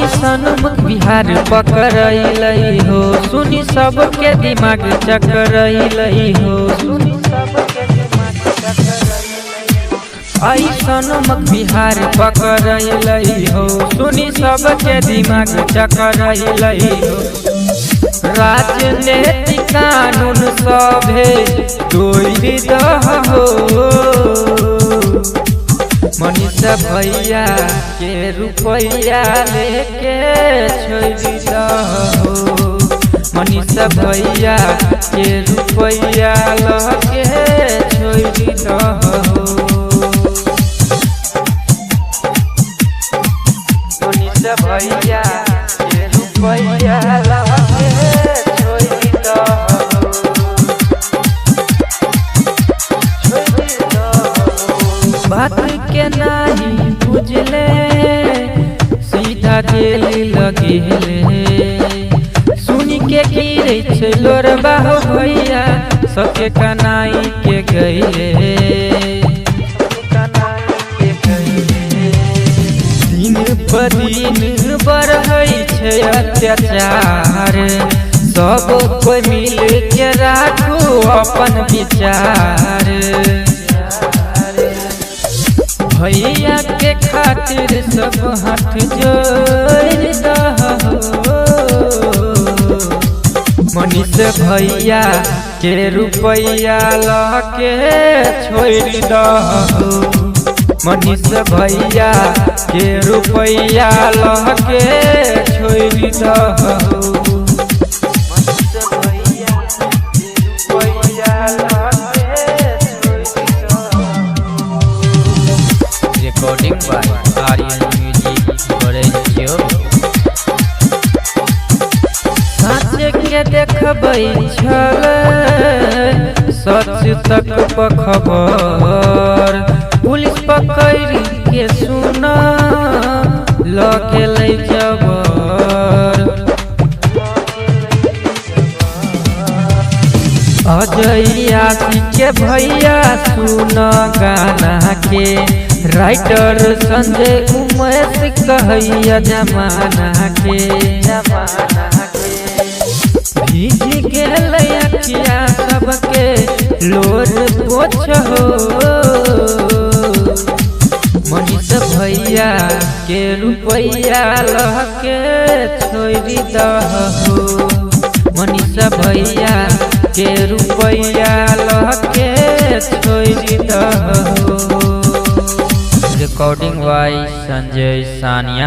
ऐसन मुख बिहार पकड़लई हो, सुनी सबके दिमाग चकरलई हो। ऐसन मुख बिहार पकड़लई हो, सुनी सबके दिमाग चकरलई हो। राजनीतिक कानून सभे तोड़ दहो, मनीषा भैया के रुपया लेके छोड़ दहो, मनीषा भैया के रुपया लेके छोड़ दहो। मनीषा भैया के रुपया लेके छोड़ दहो। बात के नहीं बुझले सीधा जेल लगेले, सुनी के गिरे छै लोरबा हो भैया सबके कनाई के गईले। दिन पर दिन बढ़ै छै अत्याचार, सब कोई मिल के राखू अपन विचार। भैया के खातिर सब हाथ जोड़ दहो, मनीषा भैया के रुपया लेके छोड़ दहो, मनीषा भैया के रुपया लेके छोड़ दहो। रिकॉर्डिंग बाय आर्यन म्यूजिक बड़े साँच के देखबै छल सच तक खबर, पुलिस पकड़ के सुना लके ले जबर। अजय आशिक के भैया सुन गाना के, राइटर संजय उमेश कहैया जमाना के। भीज गेल अखिया सबके लोर पोछ हो, मनीषा भैया के रुपया लेके छोड़ दहो, मनीषा भैया के रुपया लेके छोड़ दहो। Recording by Sanjay Sania.